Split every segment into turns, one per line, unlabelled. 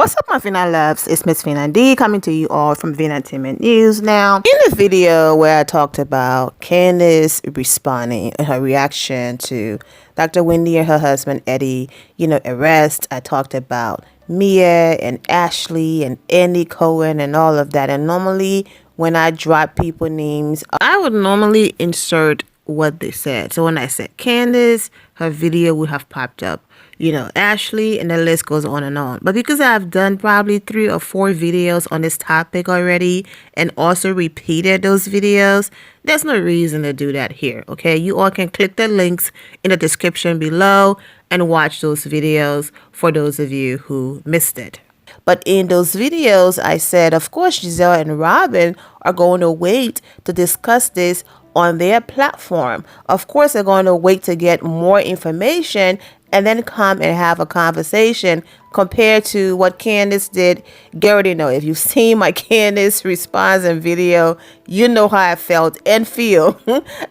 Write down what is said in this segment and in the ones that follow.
What's up, my Vina loves? It's Miss Vina D coming to you all from Vina Entertainment News. Now, in the video where I talked about Candace responding and her reaction to Dr. Wendy and her husband Eddie, arrest, I talked about Mia and Ashley and Andy Cohen and all of that. And normally, when I drop people names, I would normally insert what they said. So when I said Candace, her video would have popped up. Ashley, and the list goes on and on. But because I've done probably 3 or 4 videos on this topic already and also repeated those videos, there's no reason to do that here, okay? You all can click the links in the description below and watch those videos for those of you who missed it. But in those videos, I said, of course, Gizelle and Robyn are going to wait to discuss this on their platform. Of course, they're going to wait to get more information and then come and have a conversation compared to what Candace did. You already know. If you've seen my Candace response and video, you know how I felt and feel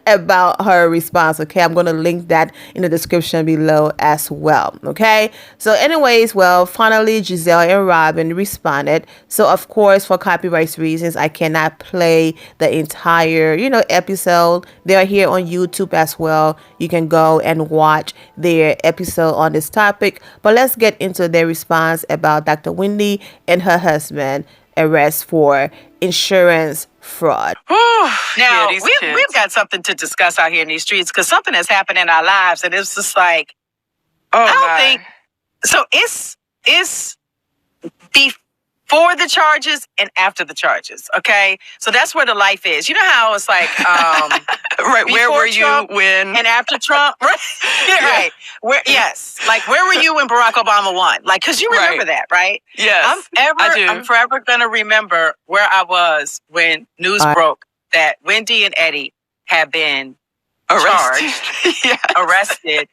about her response, okay? I'm going to link that in the description below as well, okay? So anyways, well, finally, Gizelle and Robyn responded. So, of course, for copyright reasons, I cannot play the entire, episode. They're here on YouTube as well. You can go and watch their episode on this topic. But let's get into their response about Dr. Wendy and her husband arrest for insurance fraud.
Now, we've got something to discuss out here in these streets because something has happened in our lives, and it's just like, I don't think so. It's before the charges and after the charges. Okay, so that's where the life is. You know how it's like,
right? Where were
Trump
you when
and after Trump? Right, right. Where were you when Barack Obama won? Like, because you remember that, right?
Yes, I do.
I'm forever gonna remember where I was when news broke that Wendy and Eddie have been charged, arrested,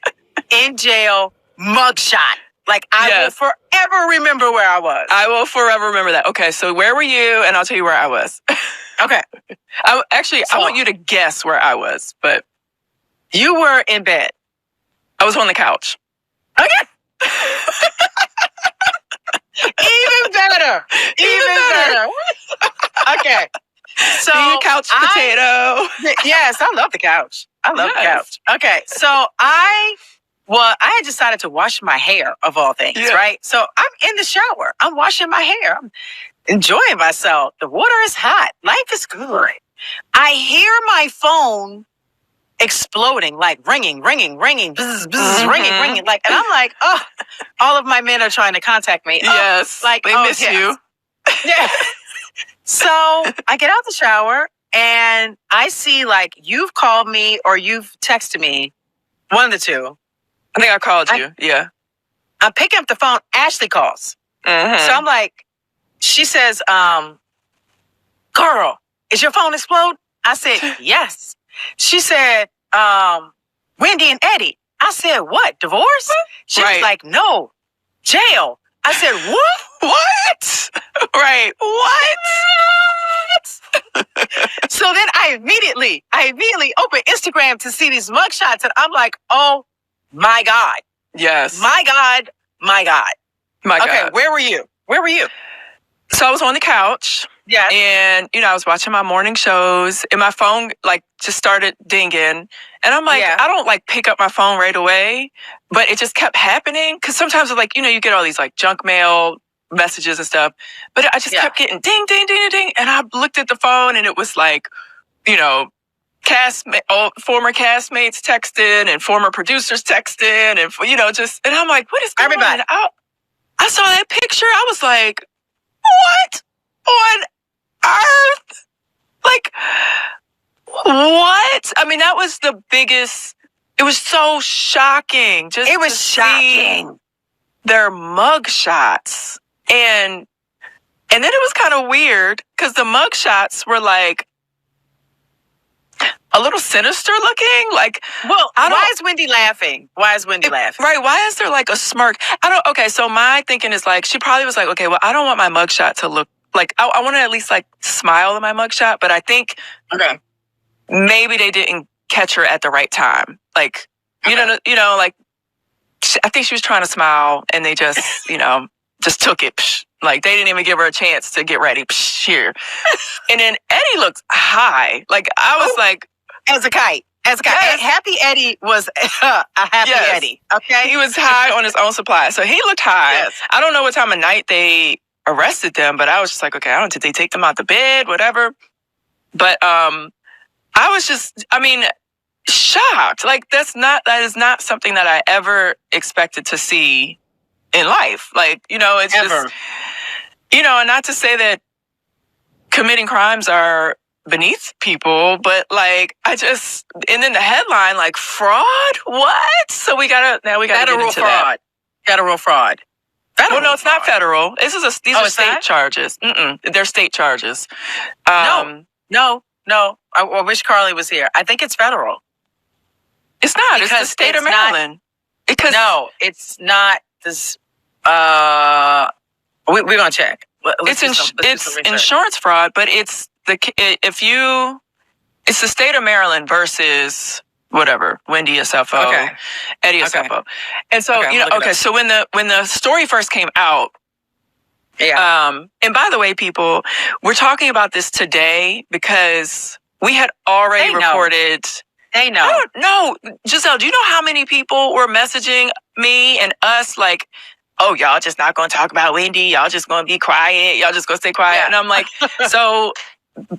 in jail, mugshot. Like, I will forever remember where I was.
I will forever remember that. Okay, so where were you? And I'll tell you where I was.
Okay.
I want you to guess where I was, but
you were in bed.
I was on the couch.
Okay. Even better. Even better. Okay. So
being a couch potato.
Yes, I love the couch. I love the couch. Okay, so I had decided to wash my hair, of all things, right? So I'm in the shower. I'm washing my hair. I'm enjoying myself. The water is hot. Life is good. I hear my phone exploding, like ringing, bzz, bzz, ringing. Like, and I'm like, oh, all of my men are trying to contact me.
Yes,
like
they miss you.
Yeah. So I get out the shower and I see, like, you've called me or you've texted me, one of the two.
I think I called you. Yeah.
I'm picking up the phone. Ashley calls.
Mm-hmm.
So I'm like, she says, girl, is your phone explode? I said, yes. She said, Wendy and Eddie. I said, what? Divorce? She was like, no, jail. I said, what?
What? Right. What?
So then I immediately open Instagram to see these mugshots, and I'm like, oh my God.
Yes.
My God. Okay, where were you?
So I was on the couch.
Yeah.
And, I was watching my morning shows and my phone just started dinging. And I'm like, I don't pick up my phone right away, but it just kept happening. Cause sometimes you get all these junk mail messages and stuff, but I just kept getting ding, ding, ding, ding. And I looked at the phone and it was former castmates texting and former producers texting and, and I'm like, what is going on? I saw that picture. I was like, what on earth? What? I mean, that was the biggest. It was so shocking.
It was shocking.
Their mugshots. And then it was kind of weird because the mugshots were a little sinister looking.
Why is Wendy laughing? Right.
Why is there a smirk? Okay, so my thinking is she probably was okay, well, I don't want my mugshot to look I want to at least smile in my mugshot, but I think maybe they didn't catch her at the right time. I think she was trying to smile and they just, just took it. Psh. Like, they didn't even give her a chance to get ready. Psh, here. And then Eddie looked high. Like, I was like...
As a kite. Yes. Happy Eddie was a happy Eddie. Okay?
He was high on his own supply. So he looked high. Yes. I don't know what time of night they arrested them, but I was just like, okay, I don't know, did they take them out the bed, whatever? But I was just, shocked. Like, that is not something that I ever expected to see in life. Like, it's
ever.
Just, and not to say that committing crimes are beneath people, but like, and then the headline, like, fraud? What? So we gotta get into
fraud. Federal fraud.
Well, no, it's not federal. These are state charges. They're state charges.
No. I wish Carly was here. I think it's federal.
It's not. It's the state of Maryland.
No, it's not. This. We're gonna check.
It's insurance fraud, but it's the state of Maryland versus whatever, Wendy Osefo, Eddie Osefo. And so, so when the story first came out, and by the way, people, we're talking about this today because we had already reported.
They know.
No, Gizelle, do you know how many people were messaging me and us like, oh, y'all just not going to talk about Wendy. Y'all just going to be quiet. Y'all just going to stay quiet. Yeah. And I'm like, so,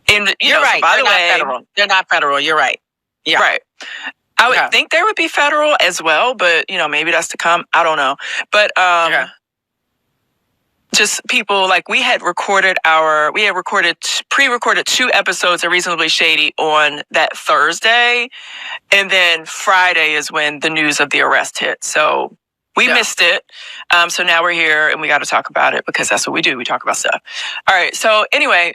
you're right.
So by the way,
they're not federal. You're right. Yeah.
Right. I would think there would be federal as well, but maybe that's to come. I don't know. But just people, like, we had pre-recorded 2 episodes of Reasonably Shady on that Thursday. And then Friday is when the news of the arrest hit. So we missed it. So now we're here and we got to talk about it because that's what we do. We talk about stuff. All right. So anyway,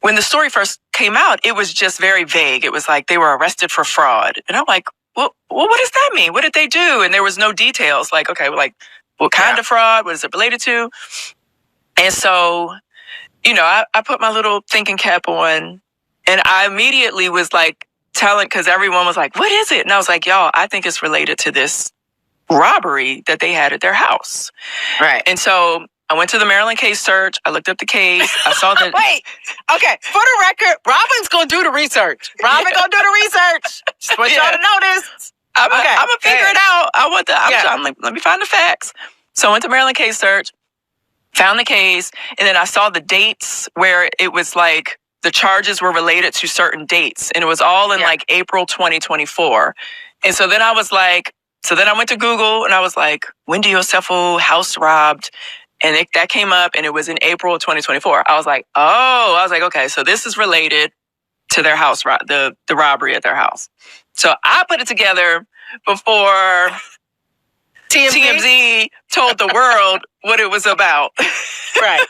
when the story first came out, it was just very vague. It was like they were arrested for fraud. And I'm like, well, what does that mean? What did they do? And there was no details. Like, okay, like, what kind of fraud? What is it related to? And so, I put my little thinking cap on and I immediately was like because everyone was like, what is it? And I was like, y'all, I think it's related to this robbery that they had at their house.
Right.
And so I went to the Maryland case search. I looked up the case. I saw that.
Wait. Okay. For the record, Robyn's going to do the research. Robyn going to do the research. Just want y'all to know this.
I'm going to figure it out. I'm like, let me find the facts. So I went to Maryland case search, found the case, and then I saw the dates where it was like the charges were related to certain dates. And it was all in like April 2024. And so then I was like, I went to Google and I was like, Wendy Osefo house robbed. And that came up and it was in April of 2024. I was like, okay, so this is related to their house, the robbery at their house. So I put it together before TMZ told the world what it was about.
Right.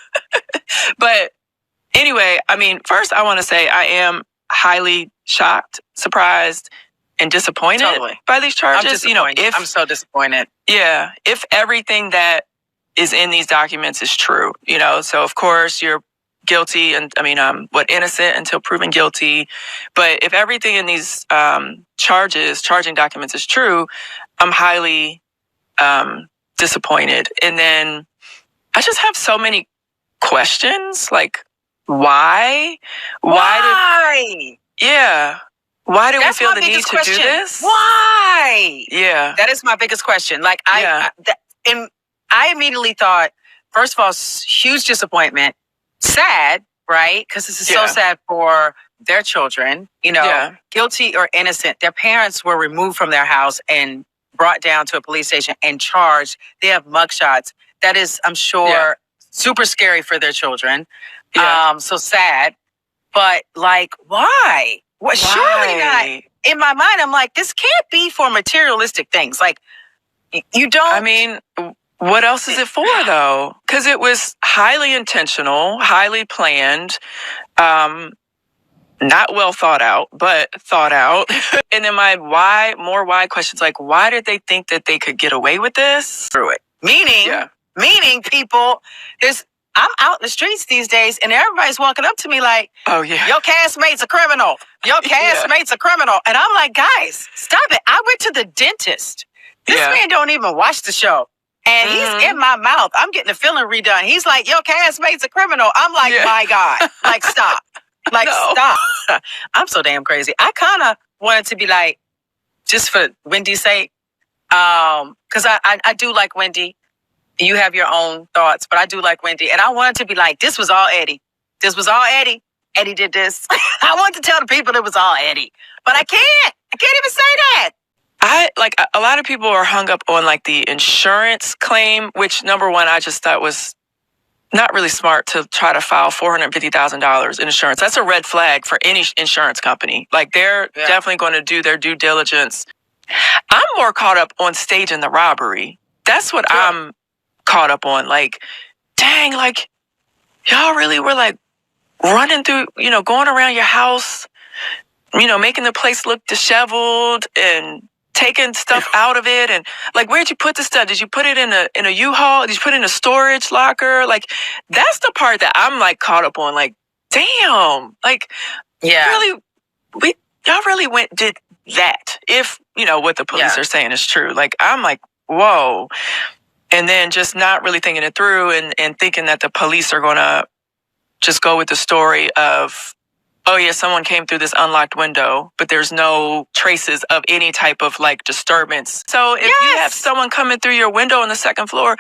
But anyway, first I want to say I am highly shocked, surprised, and disappointed by these charges.
I'm so disappointed.
Yeah. If everything that is in these documents is true, so of course you're guilty and innocent until proven guilty. But if everything in these charging documents is true, I'm highly disappointed. And then I just have so many questions, like why? Why do we feel the need to do this?
Why?
Yeah.
That is my biggest question. Like, I immediately thought, first of all, huge disappointment, sad, right? Because this is so sad for their children, guilty or innocent. Their parents were removed from their house and brought down to a police station and charged. They have mugshots. That is, I'm sure, super scary for their children. Yeah. So sad. But, like, why? Well, surely not. In my mind, I'm like, this can't be for materialistic things. Like, you don't...
what else is it for, though? Because it was highly intentional, highly planned, not well thought out, but thought out. And then my why questions, like, why did they think that they could get away with this?
Through it. Meaning, people, I'm out in the streets these days, and everybody's walking up to me like,
oh, yeah,
your castmate's a criminal. Your castmate's a criminal. And I'm like, guys, stop it. I went to the dentist. This man don't even watch the show. And he's in my mouth. I'm getting the filling redone. He's like, your castmate's a criminal. I'm like, my God. Like, stop. Like, stop. I'm so damn crazy. I kind of wanted to be like, just for Wendy's sake, because I do like Wendy. You have your own thoughts, but I do like Wendy. And I wanted to be like, this was all Eddie. This was all Eddie. Eddie did this. I wanted to tell the people it was all Eddie. But I can't. I can't even say that.
A lot of people are hung up on like the insurance claim, which number one, I just thought was not really smart to try to file $450,000 in insurance. That's a red flag for any insurance company. Like they're definitely going to do their due diligence. I'm more caught up on staging the robbery. That's what I'm caught up on. Like, dang, like y'all really were like running through, going around your house, making the place look disheveled and taking stuff out of it. And like, where'd you put the stuff? Did you put it in a U-Haul? Did you put it in a storage locker? Like, that's the part that I'm like caught up on. Like, damn, like, y'all really did that. If, what the police are saying is true. Like, I'm like, whoa. And then just not really thinking it through and thinking that the police are going to just go with the story of, oh yeah, someone came through this unlocked window, but there's no traces of any type of like disturbance. So if you have someone coming through your window on the second floor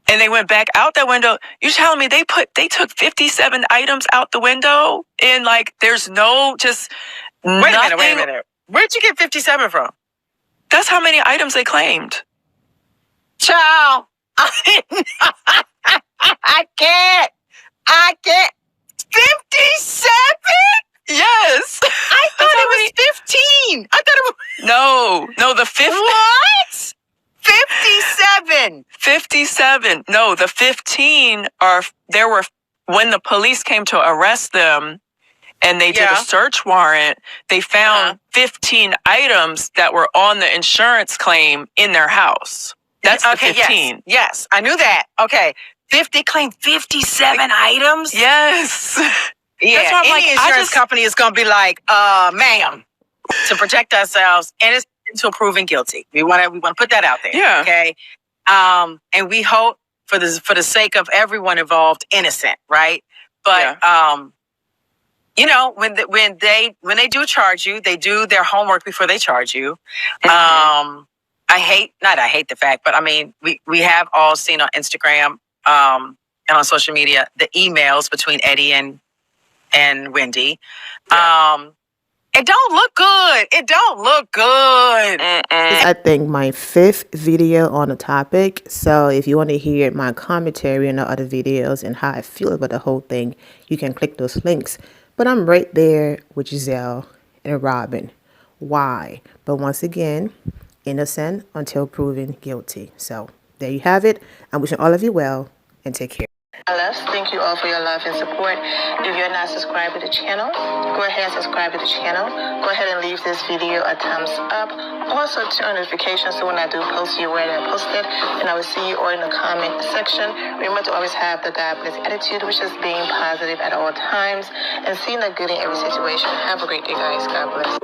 and they went back out that window, you're telling me they took 57 items out the window and like there's no just
Wait a minute. Where'd you get 57 from?
That's how many items they claimed.
Child, I can't. 57?
Yes.
I thought it was 15. I thought it was...
No, the 50.
What? 57.
57. No, the 15 there were, when the police came to arrest them and they did a search warrant, they found 15 items that were on the insurance claim in their house. That's the 15.
Yes, I knew that. Okay. 50 claimed 57 items?
Yes.
Yeah,
that's why I'm
any insurance company is going to be like, ma'am, to protect ourselves and it's until proven guilty. We want to put that out there.
Yeah.
Okay. And we hope for the sake of everyone involved, innocent, right? But when they do charge you, they do their homework before they charge you. Mm-hmm. I hate the fact, but I mean, we have all seen on Instagram and on social media the emails between Eddie and Wendy. It don't look good. It don't look good.
I think my 5th video on the topic. So if you want to hear my commentary on the other videos and how I feel about the whole thing, you can click those links. But I'm right there with Gizelle and Robyn. Why? But once again, innocent until proven guilty. So there you have it. I'm wishing all of you well and take care.
Thank you all for your love and support. If you're not subscribed to the channel, go ahead and subscribe to the channel. Go ahead and leave this video a thumbs up. Also turn on notifications so when I do post, you're aware that I posted. And I will see you all in the comment section. Remember to always have the God bless attitude, which is being positive at all times and seeing the good in every situation. Have a great day, guys. God bless.